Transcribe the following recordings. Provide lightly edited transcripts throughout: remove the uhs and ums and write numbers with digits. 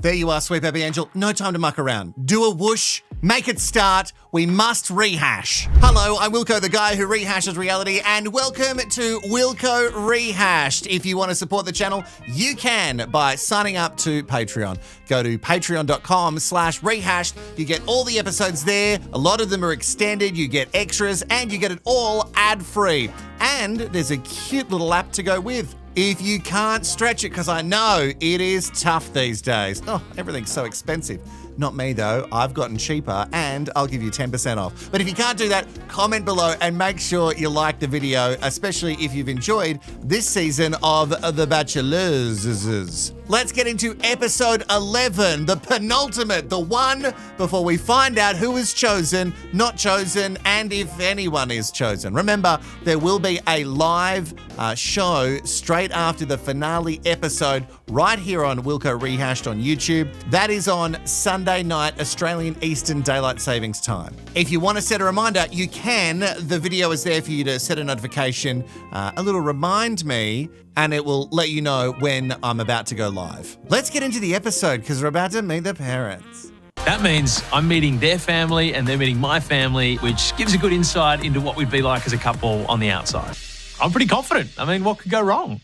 There you are, Sweet Baby Angel. No time to muck around. Do a whoosh. Make it start. We must rehash. Hello, I'm Wilko, the guy who rehashes reality, and welcome to Wilko Rehashed. If you want to support the channel, you can by signing up to Patreon. Go to patreon.com/rehashed. You get all the episodes there. A lot of them are extended. You get extras, and you get it all ad-free. And there's a cute little app to go with. If you can't stretch it, because I know it is tough these days. Oh, everything's so expensive. Not me though, I've gotten cheaper and I'll give you 10% off. But if you can't do that, comment below and make sure you like the video, especially if you've enjoyed this season of The Bachelors. Let's get into episode 11, the penultimate, the one before we find out who is chosen, not chosen, and if anyone is chosen. Remember, there will be a live show straight after the finale episode right here on Wilko Rehashed on YouTube. That is on Sunday night, Australian Eastern Daylight Savings Time. If you want to set a reminder, you can. The video is there for you to set a notification, a little remind me, and it will let you know when I'm about to go live. Let's get into the episode because we're about to meet the parents. That means I'm meeting their family and they're meeting my family, which gives a good insight into what we'd be like as a couple on the outside. I'm pretty confident. I mean, what could go wrong?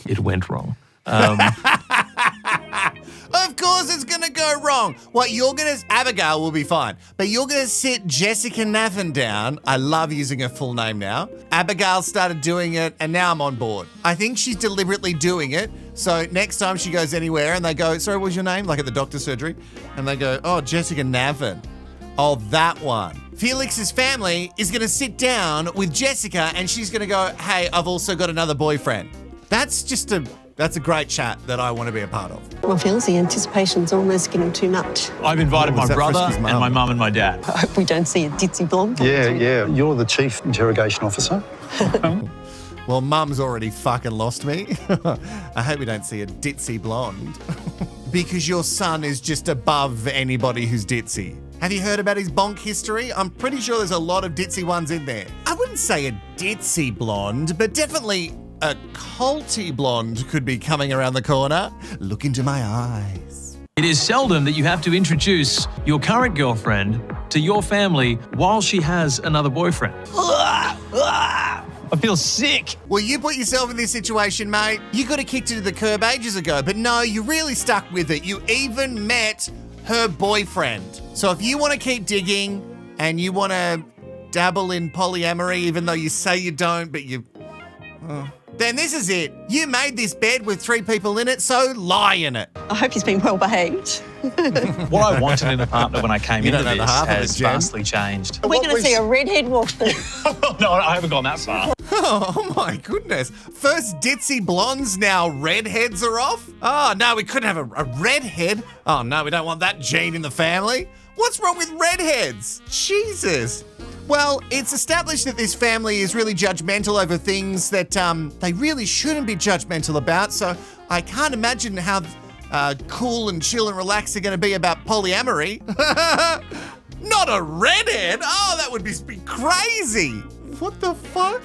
It went wrong. Of course it's going to go wrong. Abigail will be fine, but you're going to sit Jessica Nathan down. I love using her full name now. Abigail started doing it and now I'm on board. I think she's deliberately doing it. So next time she goes anywhere and they go, sorry, what's your name? Like at the doctor's surgery. And they go, oh, Jessica Nathan. Oh, that one. Felix's family is going to sit down with Jessica and she's going to go, hey, I've also got another boyfriend. That's a great chat that I want to be a part of. Well, Phil's, the anticipation's almost getting too much. I've invited my brother and my mum and my dad. I hope we don't see a ditzy blonde. Yeah. You're the chief interrogation officer. Well, Mum's already fucking lost me. I hope we don't see a ditzy blonde. Because your son is just above anybody who's ditzy. Have you heard about his bonk history? I'm pretty sure there's a lot of ditzy ones in there. I wouldn't say a ditzy blonde, but definitely a culty blonde could be coming around the corner. Look into my eyes. It is seldom that you have to introduce your current girlfriend to your family while she has another boyfriend. I feel sick. Well, you put yourself in this situation, mate. You got kicked it to the curb ages ago, but no, you really stuck with it. You even met her boyfriend. So if you want to keep digging and you want to dabble in polyamory, even though you say you don't, but then this is it. You made this bed with 3 people in it, so lie in it. I hope he's been well behaved. What I wanted in a partner when I came into this has vastly changed. We're going to see a redhead walk through. No, I haven't gone that far. Oh my goodness. First ditzy blondes, now redheads are off? Oh no, we couldn't have a redhead. Oh no, we don't want that gene in the family. What's wrong with redheads? Jesus. Well, it's established that this family is really judgmental over things that they really shouldn't be judgmental about, so I can't imagine how cool and chill and relaxed they're going to be about polyamory. Not a redhead? Oh, that would be crazy. What the fuck?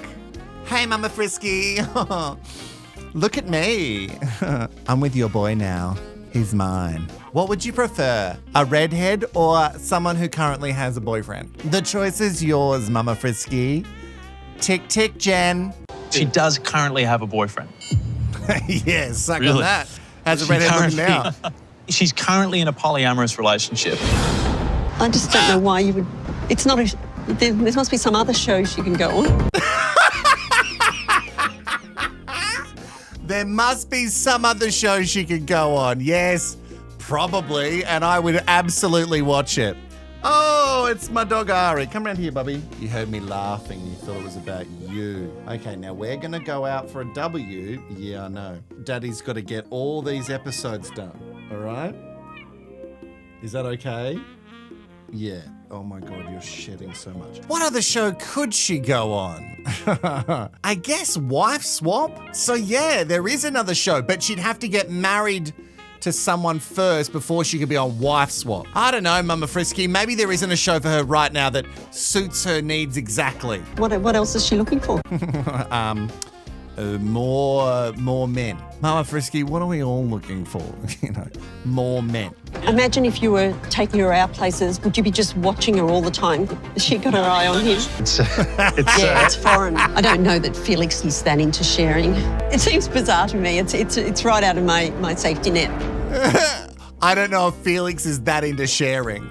Hey, Mama Frisky. Look at me. I'm with your boy now. He's mine. What would you prefer, a redhead or someone who currently has a boyfriend? The choice is yours, Mama Frisky. Tick, tick, Jen. She does currently have a boyfriend. Yeah, suck on that. Has a redhead looking now. She's currently in a polyamorous relationship. I just don't know why you would... It's not a... There must be some other shows you can go on. There must be some other show she could go on. Yes, probably, and I would absolutely watch it. Oh, it's my dog Ari. Come around here, Bubby. You heard me laughing. You thought it was about you. Okay, now we're going to go out for a W. Yeah, I know. Daddy's got to get all these episodes done, all right? Is that okay? Yeah. Oh my God, you're shedding so much. What other show could she go on? I guess Wife Swap? So yeah, there is another show, but she'd have to get married to someone first before she could be on Wife Swap. I don't know, Mama Frisky. Maybe there isn't a show for her right now that suits her needs exactly. What else is she looking for? more men. Mama Frisky, what are we all looking for? More men. Imagine if you were taking her out places, would you be just watching her all the time? Has she got her eye on him? It's foreign. I don't know that Felix is that into sharing. It seems bizarre to me. It's right out of my safety net. I don't know if Felix is that into sharing.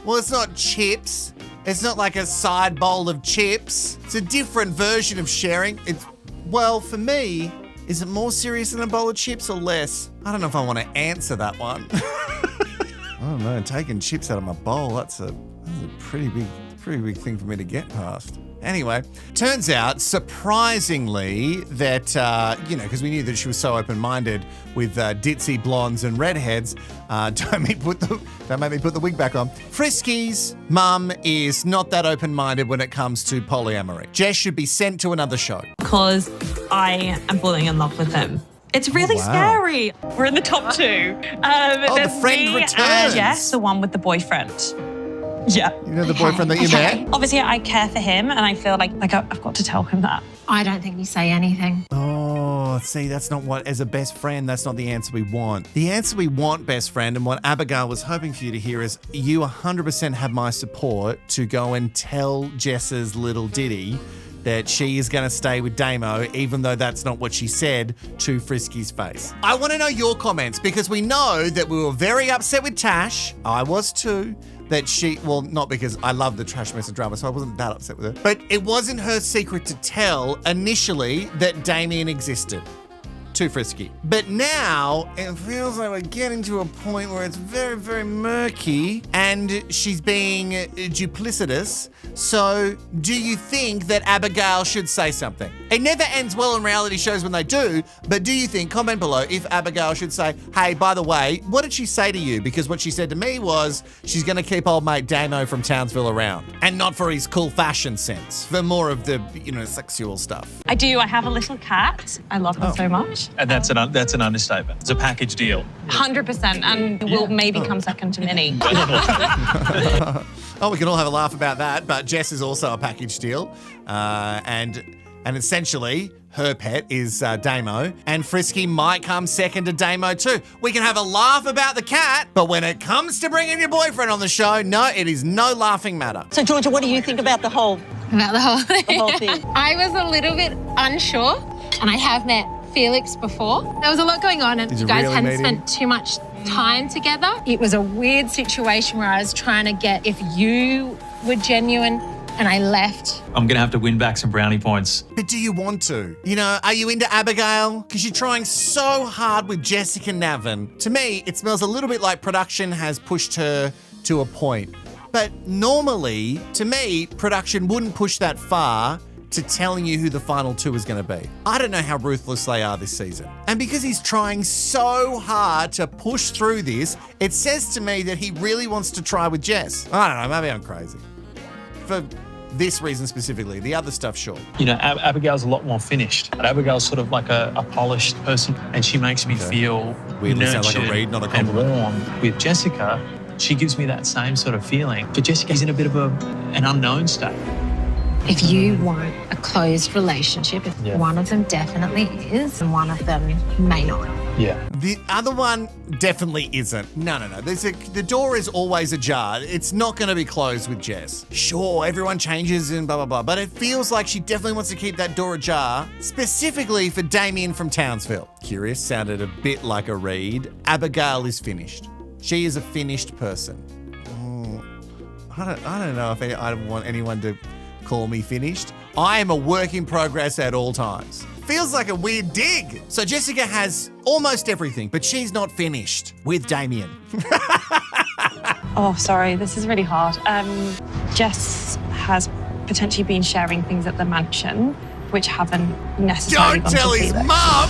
Well, it's not chips. It's not like a side bowl of chips. It's a different version of sharing. Well, for me, is it more serious than a bowl of chips or less? I don't know if I want to answer that one. I don't know, taking chips out of my bowl, that's a pretty big thing for me to get past. Anyway, turns out, surprisingly, that, because we knew that she was so open-minded with ditzy blondes and redheads, don't make me put the wig back on. Frisky's mum is not that open-minded when it comes to polyamory. Jess should be sent to another show. Because I am falling in love with him. It's really scary. We're in the top 2. The friend returns. And Jess, the one with the boyfriend. Yeah. You know the boyfriend that you met? Obviously, I care for him, and I feel like I've got to tell him that. I don't think you say anything. Oh, see, that's not what, as a best friend, that's not the answer we want. The answer we want, best friend, and what Abigail was hoping for you to hear is you 100% have my support to go and tell Jess's little ditty that she is going to stay with Damo, even though that's not what she said to Frisky's face. I want to know your comments, because we know that we were very upset with Tash. I was too. That not because I love the trash mess of drama, so I wasn't that upset with her. But it wasn't her secret to tell initially that Damien existed to Frisky. But now it feels like we're getting to a point where it's very, very murky and she's being duplicitous. So do you think that Abigail should say something? It never ends well in reality shows when they do, but do you think, comment below, if Abigail should say, hey, by the way, what did she say to you? Because what she said to me was she's going to keep old mate Damo from Townsville around, and not for his cool fashion sense, for more of the, sexual stuff. I do. I have a little cat. I love him so much. And that's an understatement. It's a package deal. 100%, and will maybe come second to Minnie. Oh, we can all have a laugh about that, but Jess is also a package deal. And essentially, her pet is Damo, and Frisky might come second to Damo too. We can have a laugh about the cat, but when it comes to bringing your boyfriend on the show, no, it is no laughing matter. So, Georgia, what do you think about the whole thing? I was a little bit unsure, and I have met Felix before. There was a lot going on, and you guys hadn't spent too much time together. It was a weird situation where I was trying to get if you were genuine, and I left. I'm going to have to win back some brownie points. But do you want to? Are you into Abigail? Because you're trying so hard with Jessica Navin. To me, it smells a little bit like production has pushed her to a point. But normally, to me, production wouldn't push that far to telling you who the final 2 is going to be. I don't know how ruthless they are this season. And because he's trying so hard to push through this, it says to me that he really wants to try with Jess. I don't know, maybe I'm crazy. For this reason specifically, the other stuff, sure. Abigail's a lot more finished. But Abigail's sort of like a polished person, and she makes me feel weirdly nurtured sound like a read, not a and compliment. warm. With Jessica, she gives me that same sort of feeling. But Jessica's in a bit of an unknown state. If you want a closed relationship, one of them definitely is, and one of them may not. Yeah. The other one definitely isn't. No. The door is always ajar. It's not going to be closed with Jess. Sure, everyone changes and blah, blah, blah, but it feels like she definitely wants to keep that door ajar, specifically for Damien from Townsville. Curious sounded a bit like a read. Abigail is finished. She is a finished person. I don't know if I want anyone to call me finished. I am a work in progress at all times. Feels like a weird dig. So Jessica has almost everything, but she's not finished with Damien. Oh, sorry, this is really hard. Jess has potentially been sharing things at the mansion, which haven't necessarily Don't tell his mum!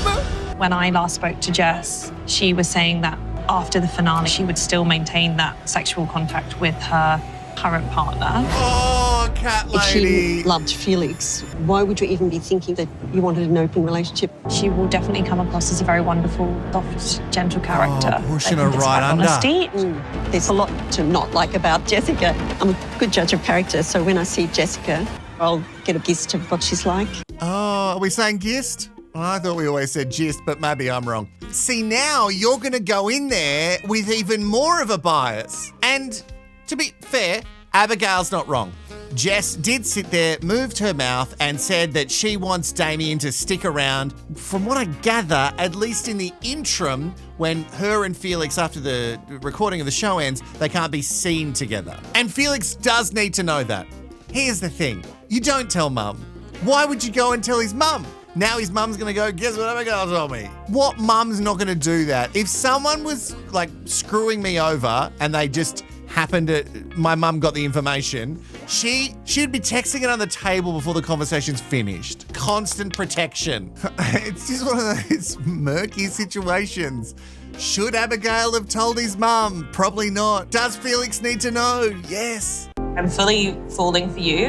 When I last spoke to Jess, she was saying that after the finale, she would still maintain that sexual contact with her current partner. Oh, cat If lady. she loved Felix, why would you even be thinking that you wanted an open relationship? She will definitely come across as a very wonderful, soft, gentle character. Pushing I her think it's right about under. honesty. There's a lot to not like about Jessica. I'm a good judge of character, so when I see Jessica, I'll get a gist of what she's like. Oh, are we saying gist? Well, I thought we always said gist, but maybe I'm wrong. See, now you're going to go in there with even more of a bias. And to be fair, Abigail's not wrong. Jess did sit there, moved her mouth, and said that she wants Damien to stick around. From what I gather, at least in the interim, when her and Felix, after the recording of the show ends, they can't be seen together. And Felix does need to know that. Here's the thing. You don't tell mum. Why would you go and tell his mum? Now his mum's going to go, guess what Abigail told me? What mum's not going to do that? If someone was like screwing me over and they just happened to, my mum got the information, she'd be texting it on the table before the conversation's finished. Constant protection. It's just one of those murky situations. Should Abigail have told his mum? Probably not. Does Felix need to know? Yes. I'm fully falling for you.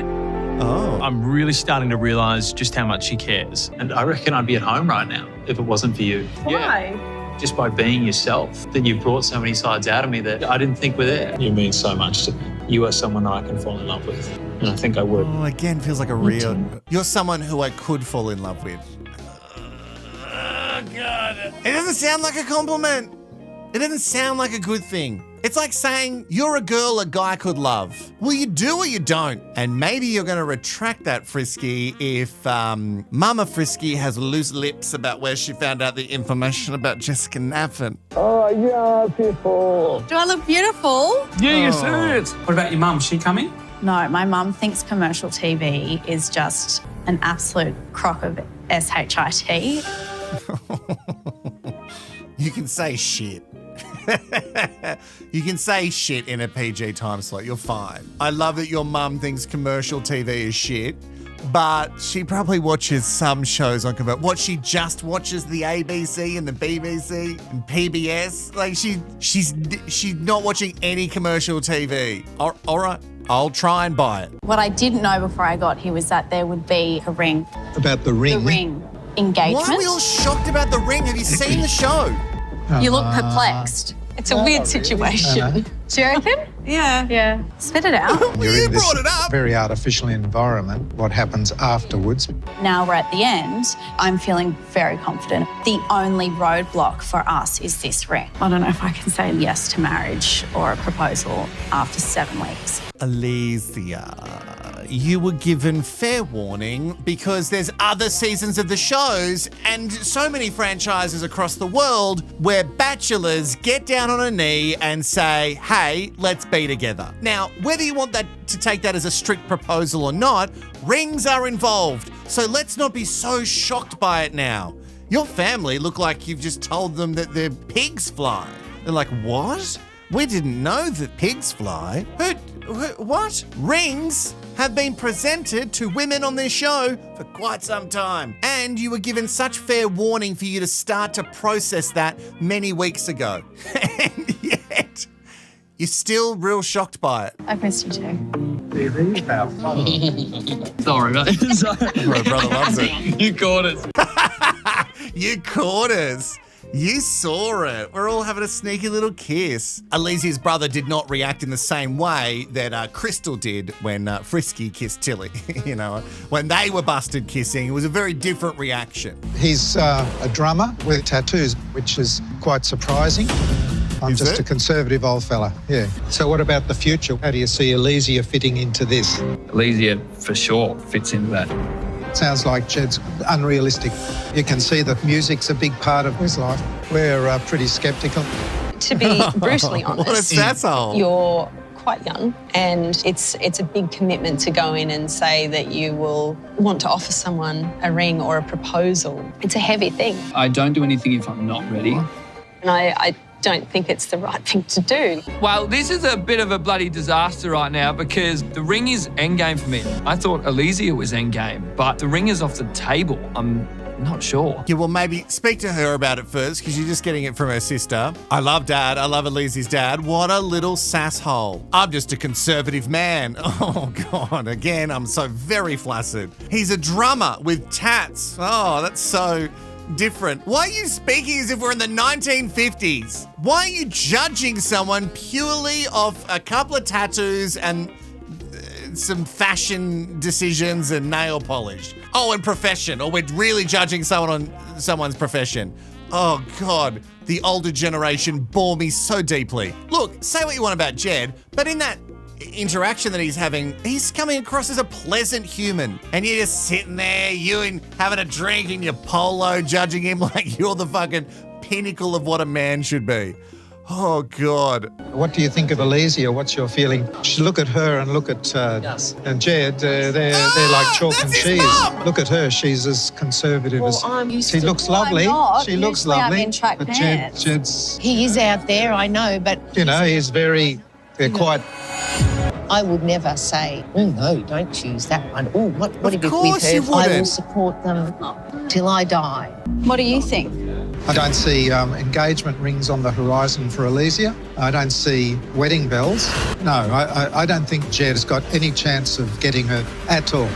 Oh. I'm really starting to realise just how much she cares. And I reckon I'd be at home right now if it wasn't for you. Why? Yeah. Just by being yourself, that you've brought so many sides out of me that I didn't think were there. You mean so much to me. You are someone that I can fall in love with. And I think I would. Oh, again, feels like a real... You're someone who I could fall in love with. Oh, God. It doesn't sound like a compliment. It doesn't sound like a good thing. It's like saying you're a girl a guy could love. Well, you do or you don't. And maybe you're going to retract that, Frisky, if Mama Frisky has loose lips about where she found out the information about Jessica Naffin. Oh, yeah, beautiful. Do I look beautiful? Yeah, you said. What about your mum? Is she coming? No, my mum thinks commercial TV is just an absolute crock of shit. You can say shit. You can say shit in a PG time slot. You're fine. I love that your mum thinks commercial TV is shit, but she probably watches some shows on commercial. What, she just watches the ABC and the BBC and PBS? Like she's not watching any commercial TV. All right, I'll try and buy it. What I didn't know before I got here was that there would be a ring. About the ring? The ring. Engagement. Why are we all shocked about the ring? Have you seen the show? You look perplexed. It's a weird situation. Do you reckon? Yeah. Spit it out. You brought it up. Very artificial environment. What happens afterwards? Now we're at the end. I'm feeling very confident. The only roadblock for us is this ring. I don't know if I can say yes to marriage or a proposal after 7 weeks. Alicia, you were given fair warning because there's other seasons of the shows and so many franchises across the world where bachelors get down on a knee and say, hey, let's be together. Now, whether you want that to take that as a strict proposal or not, rings are involved. So let's not be so shocked by it now. Your family look like you've just told them that their pigs fly. They're like, what? We didn't know that pigs fly. What? Rings have been presented to women on this show for quite some time. And you were given such fair warning for you to start to process that many weeks ago. And yet, you're still real shocked by it. I've missed you too. Sorry, mate. My brother loves it. You caught us. You caught us. You saw it. We're all having a sneaky little kiss. Alicia's brother did not react in the same way that Crystal did when Frisky kissed Tilly. You know, when they were busted kissing, it was a very different reaction. He's a drummer with tattoos, which is quite surprising. I'm Is just it? a conservative old fella, yeah. So what about the future? How do you see Alicia fitting into this? Alicia, for sure, fits into that. Sounds like Jed's unrealistic. You can see that music's a big part of his life. We're pretty sceptical. To be brutally honest, What a sasshole. you're quite young and it's a big commitment to go in and say that you will want to offer someone a ring or a proposal. It's a heavy thing. I don't do anything if I'm not ready. And I don't think it's the right thing to do. Well, this is a bit of a bloody disaster right now because the ring is endgame for me. I thought Alicia was endgame, but the ring is off the table. I'm not sure. Yeah, well, maybe speak to her about it first because you're just getting it from her sister. I love Dad. I love Alicia's dad. What a little sasshole. I'm just a conservative man. Oh, God. Again, I'm so very flaccid. He's a drummer with tats. Oh, that's so different. Why are you speaking as if we're in the 1950s? Why are you judging someone purely off a couple of tattoos and some fashion decisions and nail polish. Oh, and profession, or we're really judging someone on someone's profession. Oh God, the older generation bore me so deeply. Look, say what you want about Jed, but in that interaction that he's having, he's coming across as a pleasant human. And you're just sitting there, you and having a drink in your polo, judging him like you're the fucking pinnacle of what a man should be. Oh, God. What do you think of Elysia? What's your feeling? Look at her and look at and Jed. They're like chalk and cheese. Mom! Look at her. She's as conservative as... She looks lovely. She looks Usually I'm lovely. in track But pants. Jed's... He is out there, I know, but... You know, he's very... They're quite... I would never say, oh, no, don't choose that one. Oh, what if it's with course her? you I will wouldn't. support them till I die. What do you think? I don't see engagement rings on the horizon for Elysia. I don't see wedding bells. No, I don't think Jed's got any chance of getting her at all.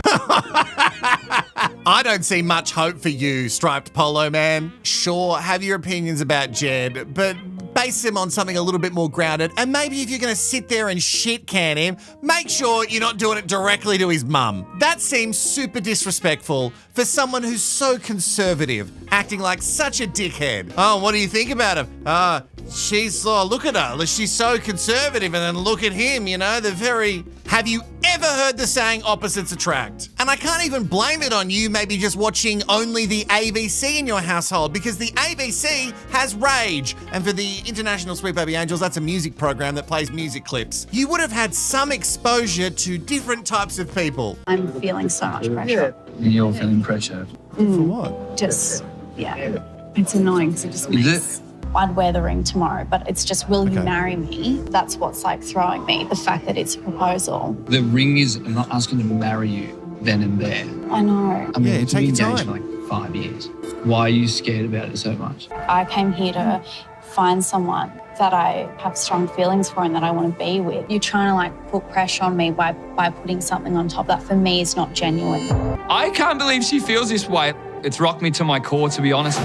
I don't see much hope for you, striped polo man. Sure, have your opinions about Jed, but base him on something a little bit more grounded. And maybe if you're going to sit there and shit can him, make sure you're not doing it directly to his mum. That seems super disrespectful for someone who's so conservative, acting like such a dickhead. Oh, what do you think about him? Look at her. She's so conservative, and then look at him, you know, they're very... Have you ever heard the saying opposites attract? And I can't even blame it on you maybe just watching only the ABC in your household, because the ABC has Rage. And for the International Sweet Baby Angels, that's a music program that plays music clips. You would have had some exposure to different types of people. I'm feeling so much pressure. You're feeling pressure. For what? Just, yeah. It's annoying because it just makes... I'd wear the ring tomorrow, but it's just, will you marry me? That's what's like throwing me. The fact that it's a proposal. The ring is, I'm not asking to marry you then and there. I know. I mean, Yeah, we've take been your engaged time. for like 5 years. Why are you scared about it so much? I came here to find someone that I have strong feelings for and that I want to be with. You're trying to like put pressure on me by putting something on top that for me is not genuine. I can't believe she feels this way. It's rocked me to my core, to be honest.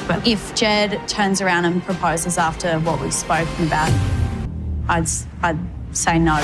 But if Jed turns around and proposes after what we've spoken about, I'd say no.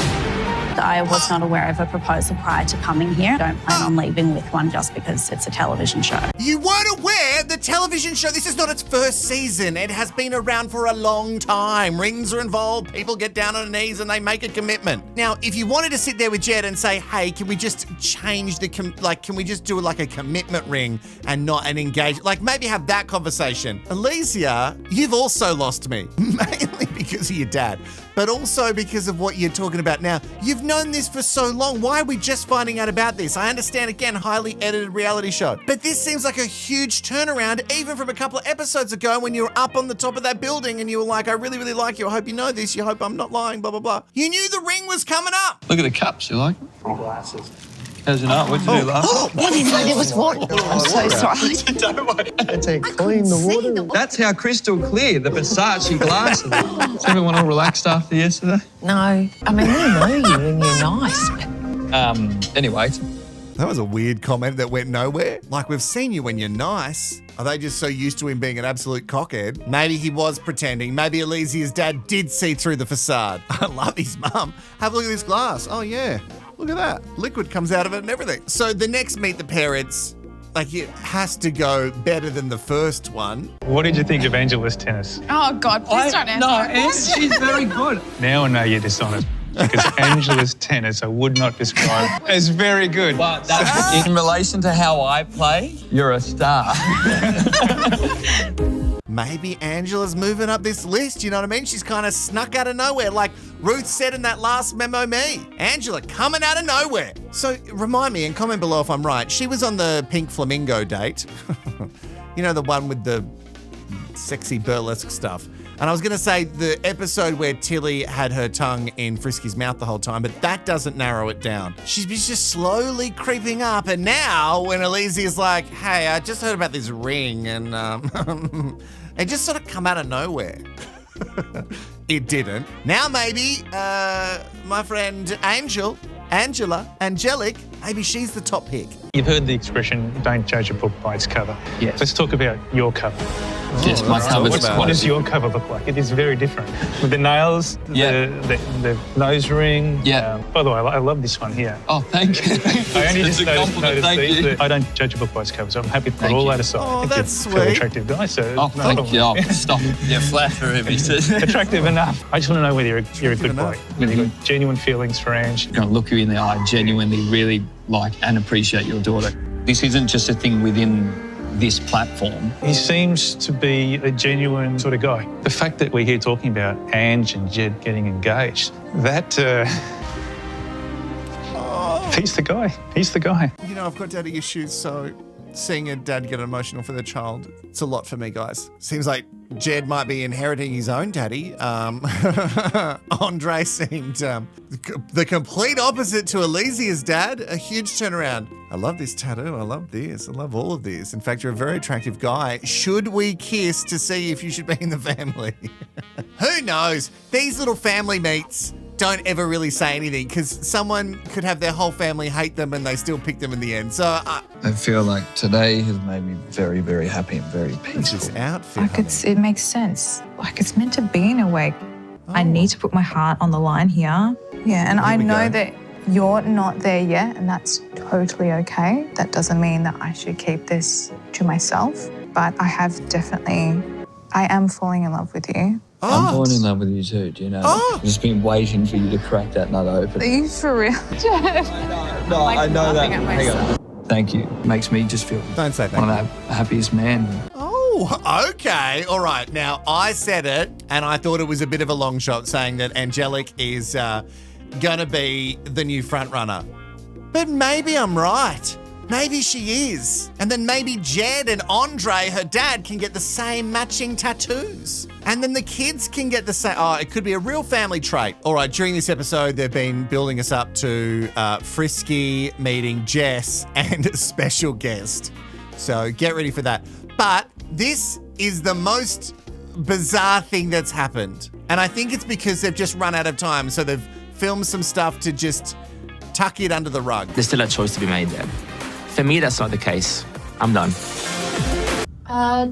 I was not aware of a proposal prior to coming here. I don't plan on leaving with one just because it's a television show. You weren't aware the television show, this is not its first season. It has been around for a long time. Rings are involved, people get down on their knees and they make a commitment. Now, if you wanted to sit there with Jed and say, hey, can we just change can we just do like a commitment ring and not an engagement? Like maybe have that conversation. Elysia, you've also lost me, mainly because of your dad, but also because of what you're talking about now. You've known this for so long. Why are we just finding out about this? I understand, again, highly edited reality show, but this seems like a huge turnaround, even from a couple of episodes ago when you were up on the top of that building and you were like, I really, really like you. I hope you know this. You hope I'm not lying, blah, blah, blah. You knew the ring was coming up. Look at the cups, you like? Glasses. How's your night? What'd you do last night? I didn't know there was water. I'm so sorry. Don't worry. It's clean the water. That's how crystal clear the Versace glasses are. Does everyone all relaxed after yesterday? No, I mean, we know you and you're nice. Anyway. That was a weird comment that went nowhere. Like, we've seen you when you're nice. Are they just so used to him being an absolute cockhead? Maybe he was pretending. Maybe Elysia's dad did see through the facade. I love his mum. Have a look at this glass. Oh, yeah. Look at that. Liquid comes out of it and everything. So the next Meet the Parents, like, it has to go better than the first one. What did you think of Angela's tennis? Oh, God, please don't answer. She's very good. Now I know you're dishonest. Because Angela's tennis I would not describe as very good. But that's in relation to how I play, you're a star. Maybe Angela's moving up this list, you know what I mean? She's kind of snuck out of nowhere, like Ruth said in that last Memo Me. Angela coming out of nowhere. So remind me and comment below if I'm right. She was on the Pink Flamingo date. You know, the one with the sexy burlesque stuff. And I was going to say the episode where Tilly had her tongue in Frisky's mouth the whole time, but that doesn't narrow it down. She's just slowly creeping up. And now when Elysia's like, hey, I just heard about this ring and it just sort of come out of nowhere. It didn't. Now maybe my friend Angelic maybe she's the top pick. You've heard the expression, don't judge a book by its cover. Yes. Let's talk about your cover. Yes, my cover. What does your cover look like? It is very different. With the nails, the nose ring. Yeah. By the way, I love this one here. Oh, thank you. I only just noticed Thank these. you. I don't judge a book by its cover, so I'm happy to put all that aside. Oh, I think that's you're a very sweet. attractive guy, so... Oh, thank you. Oh, stop. You're flattering me. Attractive enough. I just want to know whether you're a good boy. Whether you've got genuine feelings for Ange. I'm going to look you in the eye, genuinely really like and appreciate your daughter. This isn't just a thing within this platform. He seems to be a genuine sort of guy. The fact that we're here talking about Ange and Jed getting engaged, that... He's the guy. He's the guy. You know, I've got daddy issues, so seeing a dad get emotional for their child, it's a lot for me, guys. Seems like Jed might be inheriting his own daddy. Andre seemed the complete opposite to Elysia's dad. A huge turnaround. I love this tattoo. I love this. I love all of this. In fact, you're a very attractive guy. Should we kiss to see if you should be in the family? Who knows? These little family meets don't ever really say anything because someone could have their whole family hate them and they still pick them in the end. So I feel like today has made me very, very happy and very peaceful. This outfit. Like it makes sense. Like it's meant to be in a way. I need to put my heart on the line here. Yeah, and I know that you're not there yet, and that's totally okay. That doesn't mean that I should keep this to myself, but I am falling in love with you. I'm falling in love with you too, do you know? I've just been waiting for you to crack that nut open. Are you for real? No, I know that. Hang on. Thank you. Makes me just feel Don't say one of the happiest men. Oh, okay. All right. Now, I said it, and I thought it was a bit of a long shot saying that Angelique is going to be the new front runner. But maybe I'm right. Maybe she is. And then maybe Jed and Andre, her dad, can get the same matching tattoos. And then the kids can get the same. Oh, it could be a real family trait. All right, during this episode, they've been building us up to Frisky meeting Jess and a special guest. So get ready for that. But this is the most bizarre thing that's happened. And I think it's because they've just run out of time. So they've filmed some stuff to just tuck it under the rug. There's still a choice to be made there. For me, that's not the case. I'm done.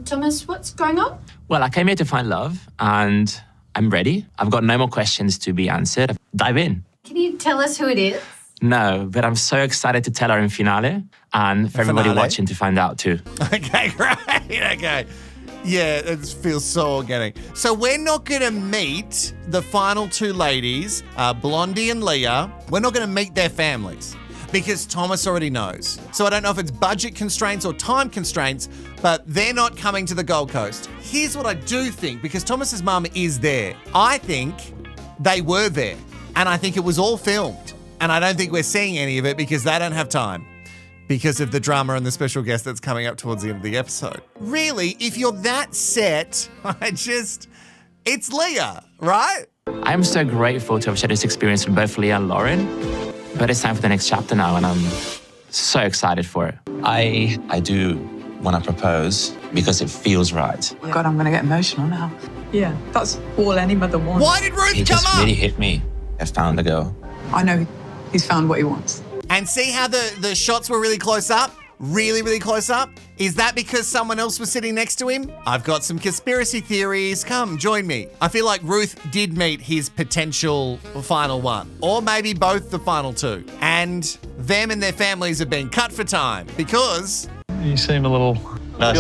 Thomas, what's going on? Well, I came here to find love, and I'm ready. I've got no more questions to be answered. Dive in. Can you tell us who it is? No, but I'm so excited to tell her in finale, and for everybody watching to find out too. Okay, great. Okay. Yeah, it feels so organic. So we're not going to meet the final two ladies, Blondie and Leah. We're not going to meet their families because Thomas already knows. So I don't know if it's budget constraints or time constraints, but they're not coming to the Gold Coast. Here's what I do think, because Thomas's mum is there. I think they were there, and I think it was all filmed. And I don't think we're seeing any of it because they don't have time because of the drama and the special guest that's coming up towards the end of the episode. Really, if you're that set, it's Leah, right? I'm so grateful to have shared this experience with both Leah and Lauren, but it's time for the next chapter now, and I'm so excited for it. I do want to propose because it feels right. God, I'm going to get emotional now. Yeah, that's all any mother wants. Why did Ruth It come just up? really hit me. I found the girl. I know he's found what he wants. And see how the shots were really close up? Really, really close up? Is that because someone else was sitting next to him? I've got some conspiracy theories. Come, join me. I feel like Ruth did meet his potential final one, or maybe both the final two. And them and their families have been cut for time because... You seem a little... No,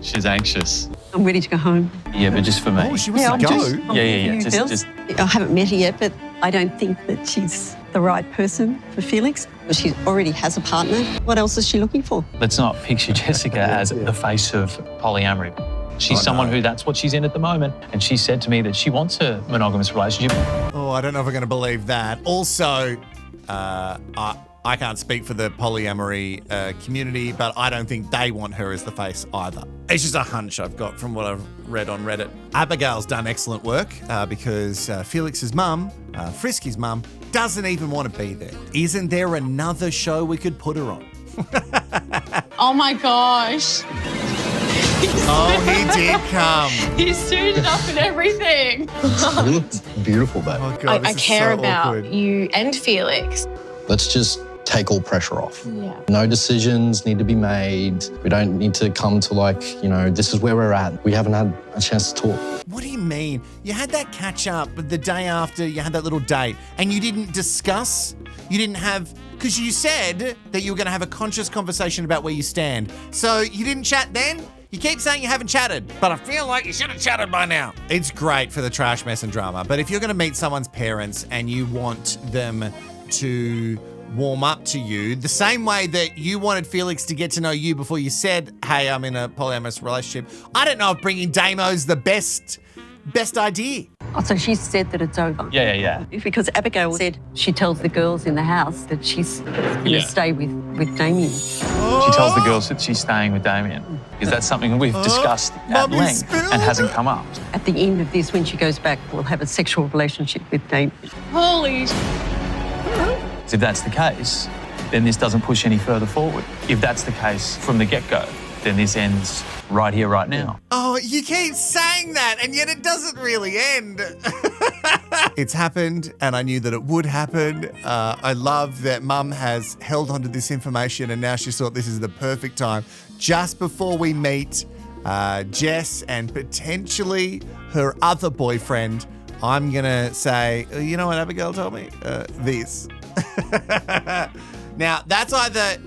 she's anxious. I'm ready to go home. Yeah, but just for me. Oh, she wants to go? Yeah. Just I haven't met her yet, but I don't think that she's the right person for Felix. She already has a partner. What else is she looking for? let's not picture Jessica as the face of polyamory. She's someone who that's what she's in at the moment. And she said to me that she wants a monogamous relationship. Oh, I don't know if I'm going to believe that. Also, I can't speak for the polyamory community, but I don't think they want her as the face either. It's just a hunch I've got from what I've read on Reddit. Abigail's done excellent work because Felix's mum, Frisky's mum, doesn't even want to be there. Isn't there another show we could put her on? Oh my gosh. Oh, he did come. He's suited up and everything. You look beautiful, babe. Oh, God, I care about you and Felix. Let's just take all pressure off. Yeah. No decisions need to be made. We don't need to come to like, this is where we're at. We haven't had a chance to talk. What do you mean? You had that catch up the day after you had that little date and you didn't discuss? You didn't have, because you said that you were going to have a conscious conversation about where you stand. So you didn't chat then? You keep saying you haven't chatted, but I feel like you should have chatted by now. It's great for the trash, mess and drama, but if you're going to meet someone's parents and you want them to warm up to you the same way that you wanted Felix to get to know you before you said, hey, I'm in a polyamorous relationship, I don't know if bringing Damo's the best idea. Oh, so she said that it's over? Yeah. Because Abigail said she tells the girls in the house that she's going to stay with Damien. She tells the girls that she's staying with Damien. Is that something we've discussed at length and hasn't come up? At the end of this, when she goes back, we'll have a sexual relationship with Damien. Holy. If that's the case, then this doesn't push any further forward. If that's the case from the get-go, then this ends right here, right now. Oh, you keep saying that, and yet it doesn't really end. It's happened, and I knew that it would happen. I love that Mum has held onto this information, and now she's thought this is the perfect time, just before we meet Jess and potentially her other boyfriend. I'm going to say, you know what Abigail told me? This. Now, that's either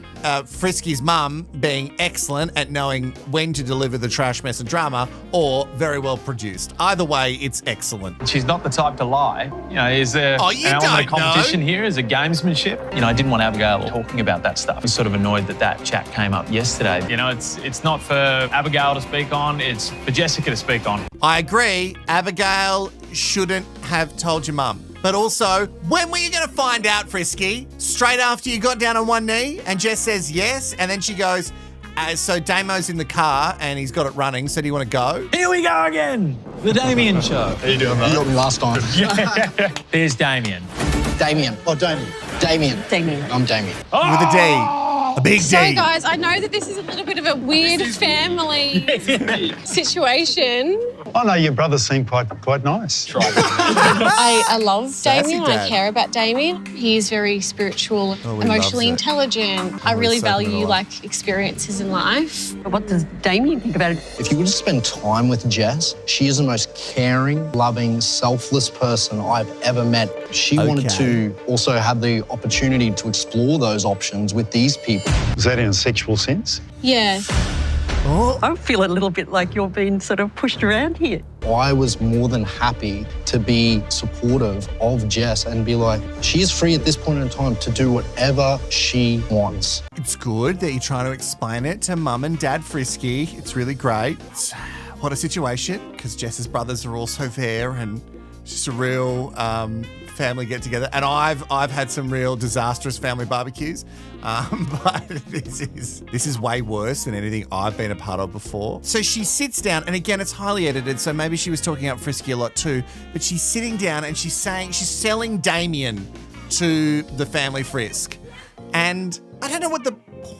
Frisky's mum being excellent at knowing when to deliver the trash, mess and drama, or very well produced. Either way, it's excellent. She's not the type to lie. Is there you an element of don't competition know. here? Is it gamesmanship? I didn't want Abigail talking about that stuff. I was sort of annoyed that chat came up yesterday. It's not for Abigail to speak on, it's for Jessica to speak on. I agree. Abigail shouldn't have told your mum. But also, when were you going to find out, Frisky? Straight after you got down on one knee and Jess says yes, and then she goes, so Damo's in the car and he's got it running, so do you want to go? Here we go again. The Damien show. How you doing, mate? You got me last time. There's Damien. Damien. Oh, Damien. Damien. I'm Damien. With a D. A big D. So, guys, I know that this is a little bit of a weird family situation. Oh, no, your brother seemed quite nice. I love Damien. Dad. I care about Damien. He is very spiritual, Oh, he emotionally loves it. intelligent. I really soaking it value all up. experiences in life. But what does Damien think about it? If you were to spend time with Jess, she is the most caring, loving, selfless person I've ever met. She wanted to also have the opportunity to explore those options with these people. Was that in a sexual sense? Yeah. Oh. I feel a little bit like you're being sort of pushed around here. I was more than happy to be supportive of Jess and be like, she is free at this point in time to do whatever she wants. It's good that you're trying to explain it to Mum and Dad Frisky. It's really great. What a situation, because Jess's brothers are also there, and it's just a real family get together. And I've had some real disastrous family barbecues, but this is way worse than anything I've been a part of before. So she sits down, and again, it's highly edited, so maybe she was talking up Frisky a lot too, but she's sitting down and she's selling Damien to the family Frisk. And I don't know what the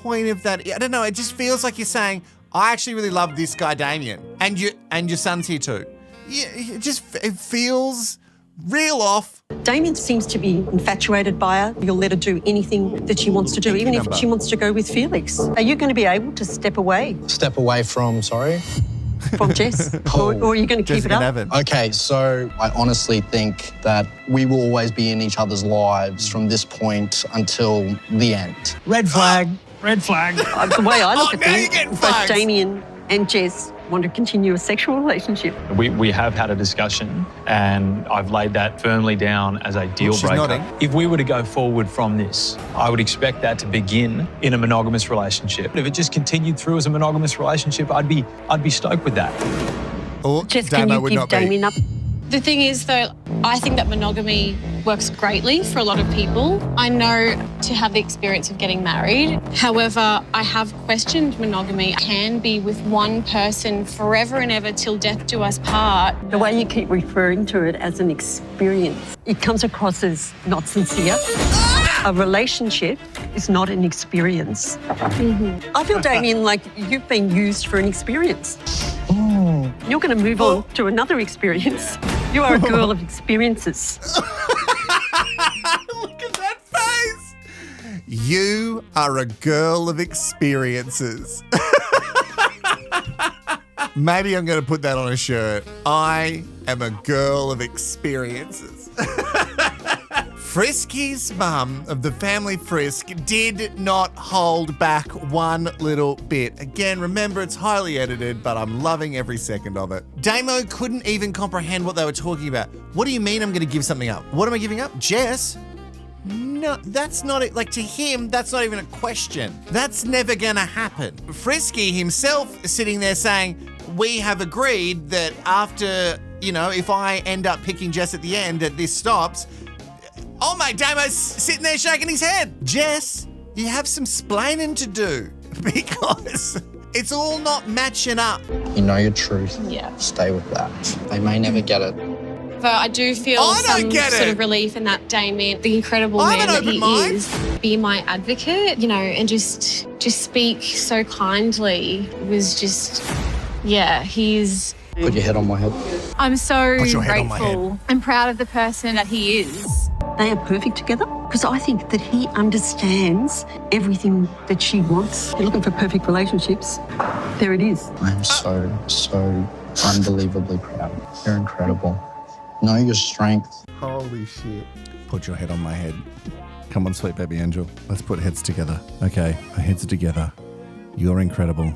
point of that is. I don't know, it just feels like you're saying, I actually really love this guy Damien, and your son's here too. Yeah, it feels real off. Damien seems to be infatuated by her. You'll let her do anything that she wants to do, even if she wants to go with Felix. Are you going to be able to step away Step away from, sorry? from Jess? Or are you going to keep it up? Okay, so I honestly think that we will always be in each other's lives from this point until the end. Red flag. Red flag. The way I look at now things, you're getting both flags. Damien and Jess want to continue a sexual relationship. We have had a discussion, and I've laid that firmly down as a deal She's breaker. nodding. If we were to go forward from this, I would expect that to begin in a monogamous relationship. If it just continued through as a monogamous relationship, I'd be stoked with that. Or Jess, can Damo you would give not be. Damien up? The thing is, though, I think that monogamy works greatly for a lot of people. I know to have the experience of getting married. However, I have questioned monogamy. I can be with one person forever and ever till death do us part. The way you keep referring to it as an experience, it comes across as not sincere. A relationship is not an experience. I feel, Damien, like you've been used for an experience. You're going to move on to another experience. You are a girl of experiences. Look at that face. You are a girl of experiences. Maybe I'm going to put that on a shirt. I am a girl of experiences. Frisky's mum of the family Frisk did not hold back one little bit. Again, remember, it's highly edited, but I'm loving every second of it. Damo couldn't even comprehend what they were talking about. What do you mean I'm going to give something up? What am I giving up? Jess? No, that's not it. Like, to him, that's not even a question. That's never going to happen. Frisky himself sitting there saying, we have agreed that after, if I end up picking Jess at the end, that this stops. Oh, mate, Damo's sitting there shaking his head. Jess, you have some splaining to do because it's all not matching up. You know your truth. Yeah. Stay with that. They may never get it. But I do feel some sort of relief in that Damien, the incredible man that he is, be my advocate, and just speak so kindly was just, he's... Put your head on my head. I'm so grateful and proud of the person that he is. They are perfect together because I think that he understands everything that she wants. You're looking for perfect relationships. There it is. I'm so unbelievably proud. You're incredible. Know your strength. Holy shit. Put your head on my head. Come on, sweet baby angel. Let's put heads together. Okay, our heads are together. You're incredible.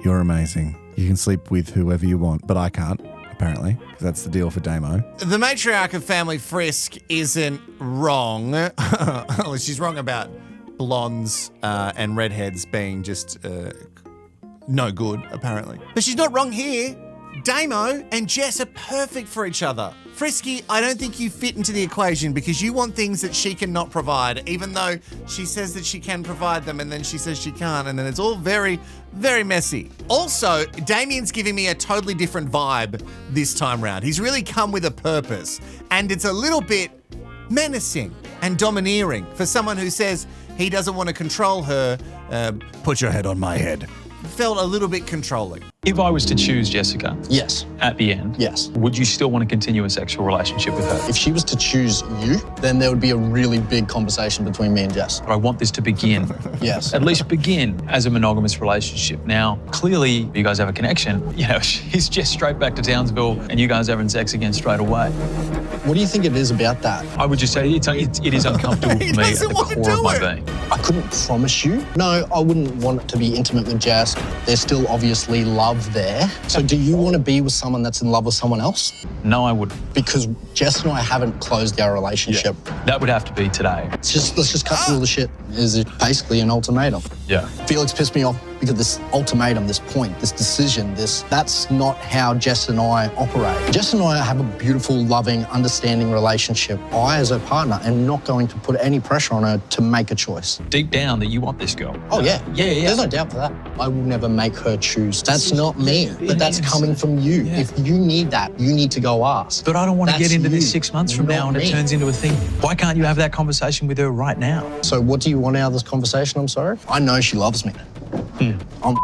You're amazing. You can sleep with whoever you want, but I can't, apparently, because that's the deal for Damo. The matriarch of Family Frisk isn't wrong. Well, she's wrong about blondes and redheads being just no good, apparently. But she's not wrong here. Damo and Jess are perfect for each other. Frisky, I don't think you fit into the equation because you want things that she cannot provide, even though she says that she can provide them and then she says she can't, and then it's all very, very messy. Also, Damien's giving me a totally different vibe this time round. He's really come with a purpose, and it's a little bit menacing and domineering for someone who says he doesn't want to control her. Put your head on my head. Felt a little bit controlling. If I was to choose Jessica, yes, at the end, yes, would you still want to continue a sexual relationship with her? If she was to choose you, then there would be a really big conversation between me and Jess. But I want this to begin. Yes. At least begin as a monogamous relationship. Now, clearly, you guys have a connection. She's just straight back to Townsville and you guys having sex again straight away. What do you think it is about that? I would just say it is uncomfortable for me at the core of my being. I couldn't promise you. No, I wouldn't want it to be intimate with Jess. There's still obviously love there. So do you want to be with someone that's in love with someone else? No, I wouldn't. Because Jess and I haven't closed our relationship. Yeah, that would have to be today. Let's just cut through all the shit. Is it basically an ultimatum? Yeah. Felix pissed me off because this ultimatum, this point, this decision, that's not how Jess and I operate. Jess and I have a beautiful, loving, understanding relationship. I, as her partner, am not going to put any pressure on her to make a choice. Deep down that you want this girl. Oh, yeah. Yeah. There's no doubt for that. I will never make her choose. That's not me, but that's coming from you. Yeah. If you need that, you need to go ask. But I don't want to get into this 6 months from now and it turns into a thing. Why can't you have that conversation with her right now? So what do you want out of this conversation, I'm sorry? I know she loves me. I'm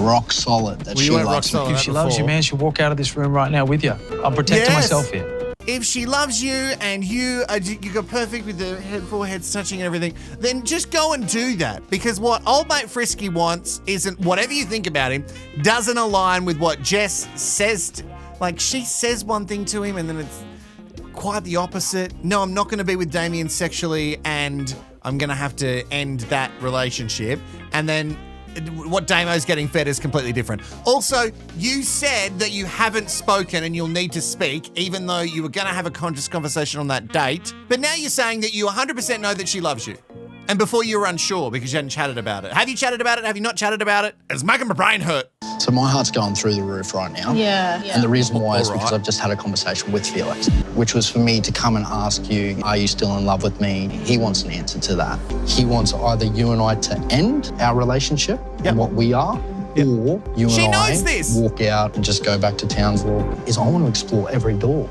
rock solid that she loves me. If she loves you, man, she'll walk out of this room right now with you. I'm protecting myself here. If she loves you and you got perfect with the foreheads touching and everything, then just go and do that. Because what old mate Frisky wants isn't, whatever you think about him, doesn't align with what Jess says. She says one thing to him and then it's quite the opposite. No, I'm not going to be with Damien sexually and I'm going to have to end that relationship. And then what Damo's getting fed is completely different. Also, you said that you haven't spoken and you'll need to speak, even though you were going to have a conscious conversation on that date. But now you're saying that you 100% know that she loves you. And before you were unsure because you hadn't chatted about it. Have you chatted about it? Have you not chatted about it? It's making my brain hurt. So my heart's going through the roof right now. Yeah. And the reason why is because I've just had a conversation with Felix, which was for me to come and ask you, are you still in love with me? He wants an answer to that. He wants either you and I to end our relationship and what we are, or you and I walk out and just go back to Townsville. I want to explore every door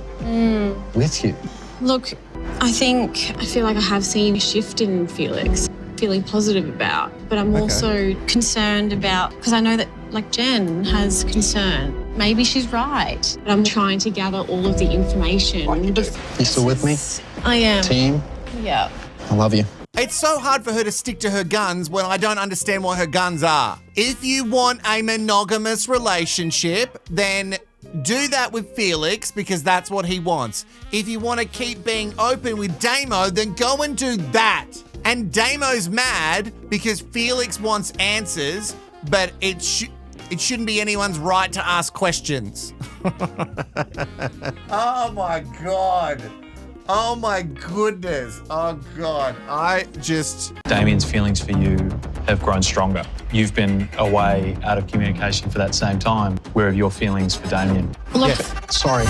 with you. Look, I feel like I have seen a shift in Felix, feeling positive about, but I'm also concerned about, because I know that Jen has concern. Maybe she's right, but I'm trying to gather all of the information. You still with me? I am. Team? Yeah. I love you. It's so hard for her to stick to her guns when I don't understand what her guns are. If you want a monogamous relationship, then do that with Felix because that's what he wants. If you want to keep being open with Damo, then go and do that. And Damo's mad because Felix wants answers, but it shouldn't be anyone's right to ask questions. Oh my God. Oh my goodness. Oh God. Damien's feelings for you have grown stronger. You've been away out of communication for that same time. Where are your feelings for Damien? Look, sorry.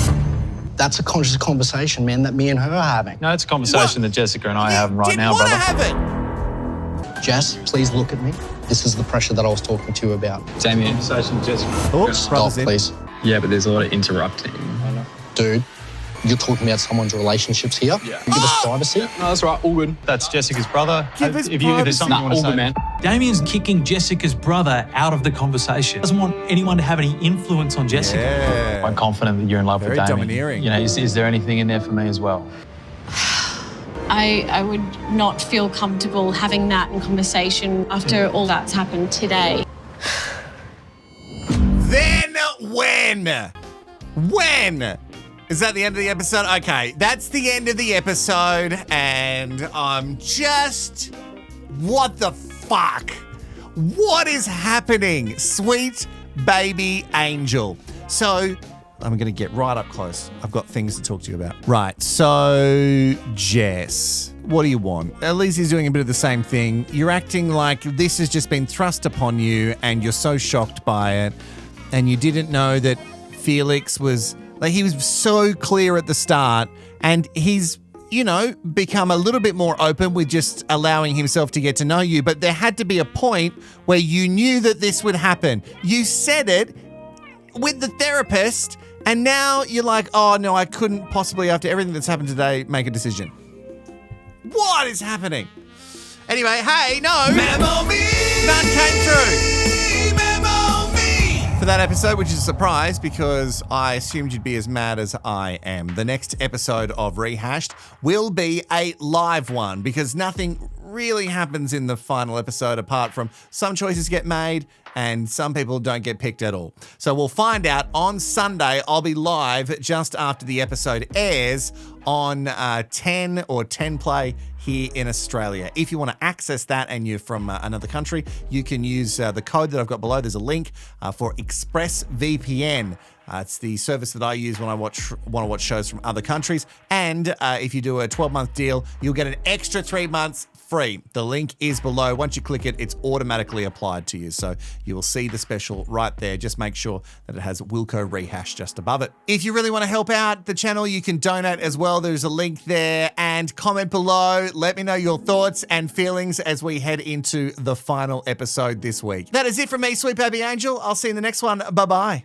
That's a conscious conversation, man, that me and her are having. No, it's a conversation that Jessica and I are having right now, brother. Have it. Jess, please look at me. This is the pressure that I was talking to you about. Damien. Conversation with Jessica. Oh, stop, please. Yeah, but there's a lot of interrupting. Dude, you're talking about someone's relationships here? Yeah. You give us privacy? No, that's right. All good. That's Jessica's brother. Give us if there's something you want to say, man. Damien's kicking Jessica's brother out of the conversation. Doesn't want anyone to have any influence on Jessica. Yeah. I'm confident that you're in love with Damien. Very domineering. You know, is there anything in there for me as well? I would not feel comfortable having that in conversation after all that's happened today. Then when? Is that the end of the episode? Okay, that's the end of the episode, and I'm just... What the fuck? What is happening? Sweet baby angel. So, I'm going to get right up close. I've got things to talk to you about. Right, so, Jess, what do you want? Elysia's doing a bit of the same thing. You're acting like this has just been thrust upon you, and you're so shocked by it, and you didn't know that Felix was... Like, he was so clear at the start, and he's, become a little bit more open with just allowing himself to get to know you. But there had to be a point where you knew that this would happen. You said it with the therapist, and now you're like, oh, no, I couldn't possibly, after everything that's happened today, make a decision. What is happening? Anyway, hey, no. Memo me! None came through. For that episode, which is a surprise because I assumed you'd be as mad as I am. The next episode of Rehashed will be a live one because nothing really happens in the final episode apart from some choices get made and some people don't get picked at all. So we'll find out on Sunday. I'll be live just after the episode airs on 10 or 10 Play here in Australia. If you want to access that and you're from another country, you can use the code that I've got below. There's a link for ExpressVPN. It's the service that I use when I want to watch shows from other countries. And if you do a 12-month deal, you'll get an extra 3 months free. The link is below. Once you click it, it's automatically applied to you. So you will see the special right there. Just make sure that it has Wilko Rehashed just above it. If you really want to help out the channel, you can donate as well. There's a link there, and comment below. Let me know your thoughts and feelings as we head into the final episode this week. That is it from me, Sweet Baby Angel. I'll see you in the next one. Bye-bye.